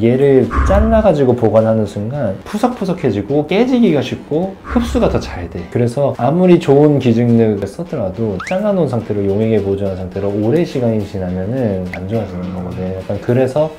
얘를 잘라가지고 보관하는 순간 푸석푸석해지고 깨지기가 쉽고 흡수가 더 잘 돼. 그래서 아무리 좋은 기증력을 썼더라도 잘라놓은 상태로 용액에 보존한 상태로 오래 시간이 지나면은 안 좋아지는 거거든. 약간 그래서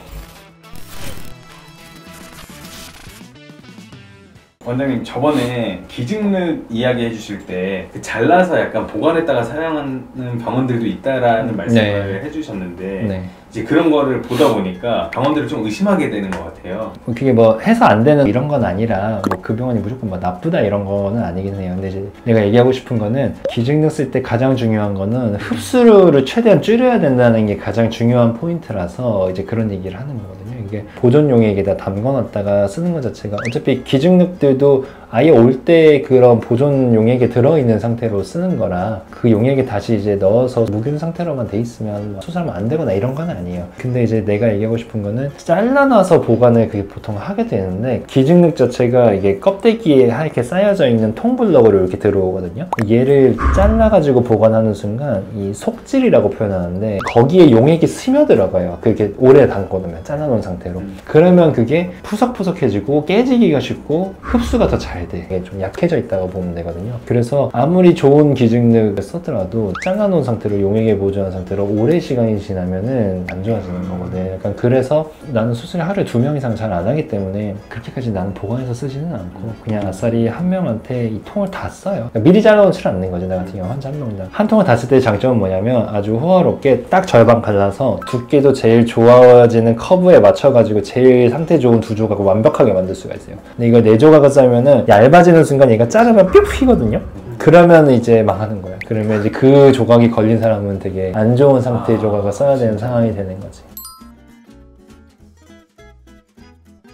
원장님, 저번에 기증력 이야기 해주실 때 잘라서 약간 보관했다가 사용하는 병원들도 있다라는 말씀을 해주셨는데 이제 그런 거를 보다 보니까 병원들을 좀 의심하게 되는 것 같아요. 그게 뭐 해서 안 되는 이런 건 아니라 뭐 그 병원이 무조건 뭐 나쁘다 이런 거는 아니긴 해요. 근데 이제 내가 얘기하고 싶은 거는 기증력 쓸 때 가장 중요한 거는 흡수를 최대한 줄여야 된다는 게 가장 중요한 포인트라서 이제 그런 얘기를 하는 거거든요. 이게 보존용액에다 담궈놨다가 쓰는 것 자체가 어차피 기증력들도 아예 올 때 그런 보존 용액에 들어있는 상태로 쓰는 거라 그 용액에 다시 이제 넣어서 무균 상태로만 돼 있으면 수술하면 안 되거나 이런 건 아니에요. 근데 이제 내가 얘기하고 싶은 거는 잘라놔서 보관을 그게 보통 하게 되는데 기증력 자체가 이게 껍데기에 이렇게 쌓여져 있는 통블럭으로 이렇게 들어오거든요. 얘를 잘라가지고 보관하는 순간 이 속질이라고 표현하는데 거기에 용액이 스며들어가요. 그게 오래 담궈놓으면 잘라놓은 상태로. 그러면 그게 푸석푸석해지고 깨지기가 쉽고 흡수가 더 잘 돼. 이게 좀 약해져 있다고 보면 되거든요. 그래서 아무리 좋은 기증력을 썼더라도 잘라놓은 상태로 용액에 보존한 상태로 오래 시간이 지나면은 안 좋아지는 거거든. 약간 그래서 나는 수술을 하루에 2명 이상 잘 안 하기 때문에 그렇게까지 나는 보관해서 쓰지는 않고 그냥 아싸리 한 명한테 이 통을 다 써요. 그러니까 미리 잘라놓지 않는 거지. 나 같은 경우 환자 한 명당 한 통을 다 쓸 때 장점은 뭐냐면 아주 호화롭게 딱 절반 갈라서 두께도 제일 좋아지는 커브에 맞춰가지고 제일 상태 좋은 두 조각을 완벽하게 만들 수가 있어요. 근데 이거 4조각을 싸면은 얇아지는 순간 얘가 자르면 뿅 휘거든요. 그러면 이제 망하는 거야. 그러면 이제 그 조각이 걸린 사람은 되게 안 좋은 상태의 조각을 써야 되는 상황이 되는 거지.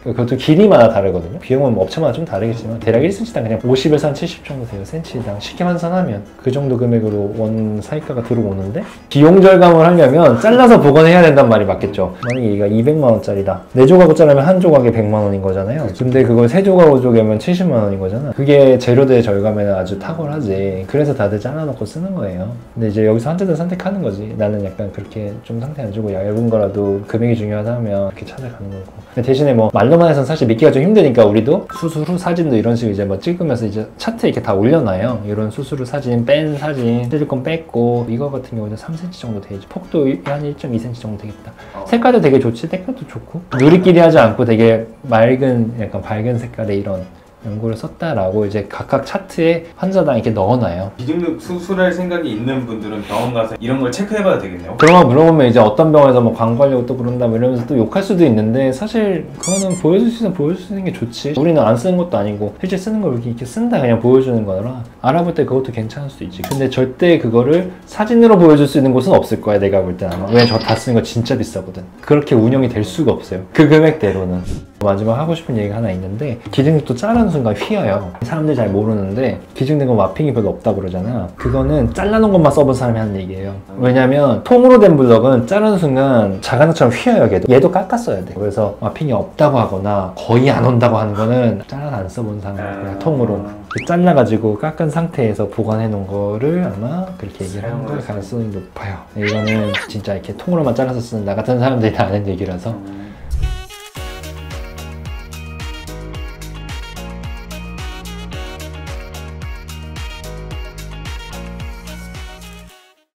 그것도 길이마다 다르거든요. 비용은 뭐 업체마다 좀 다르겠지만 대략 1cm당 그냥 50에서 한 70 정도 돼요. cm당 쉽게 환산하면 그 정도 금액으로 원 사이가가 들어오는데 비용 절감을 하려면 잘라서 보관해야 된단 말이 맞겠죠. 만약에 얘가 200만 원짜리다. 4조각으로 자르면 한 조각에 100만 원인 거잖아요. 근데 그걸 3조각으로 쪼개면 70만 원인 거잖아. 그게 재료대 절감에는 아주 탁월하지. 그래서 다들 잘라놓고 쓰는 거예요. 근데 이제 여기서 환자들 선택하는 거지. 나는 약간 그렇게 좀 상태 안 좋고 얇은 거라도 금액이 중요하다면 이렇게 찾아가는 거고. 근데 대신에 뭐 말로만 해서는 사실 믿기가 좀 힘드니까 우리도 수술 후 사진도 이런 식으로 이제 뭐 찍으면서 이제 차트에 이렇게 다 올려놔요. 이런 수술 후 사진, 뺀 사진, 실리콘 뺐고 이거 같은 경우는 3cm 정도 되죠. 폭도 한 1.2cm 정도 되겠다. 색깔도 되게 좋지, 색깔도 좋고 누리끼리 하지 않고 되게 맑은 약간 밝은 색깔의 이런 연고를 썼다라고 이제 각각 차트에 환자당 이렇게 넣어놔요. 기증력 수술할 생각이 있는 분들은 병원 가서 이런 걸 체크해봐도 되겠네요. 그런 거 물어보면 이제 어떤 병원에서 뭐 광고하려고 또 그런다 뭐 이러면서 또 욕할 수도 있는데 사실 그거는 보여줄 수 있으면 보여줄 수 있는 게 좋지. 우리는 안 쓰는 것도 아니고 실제 쓰는 걸 이렇게 쓴다 그냥 보여주는 거라 알아볼 때 그것도 괜찮을 수도 있지. 근데 절대 그거를 사진으로 보여줄 수 있는 곳은 없을 거야 내가 볼 때 아마. 왜 저 다 쓰는 거 진짜 비싸거든. 그렇게 운영이 될 수가 없어요. 그 금액대로는. 마지막 하고 싶은 얘기가 하나 있는데 기증력도 자르는 순간 휘어요. 사람들이 잘 모르는데 기증된 건 와핑이 별로 없다고 그러잖아. 그거는 잘라놓은 것만 써본 사람이 하는 얘기예요. 왜냐면 통으로 된 블럭은 자르는 순간 자간처럼 휘어요. 얘도 깎았어야 돼. 그래서 와핑이 없다고 하거나 거의 안 온다고 하는 거는 잘라서 안 써본 사람 그냥 통으로 잘라가지고 깎은 상태에서 보관해 놓은 거를 아마 그렇게 얘기를 하는 걸 가능성이 높아요. 이거는 진짜 이렇게 통으로만 잘라서 쓰는 나 같은 사람들이 다 아는 얘기라서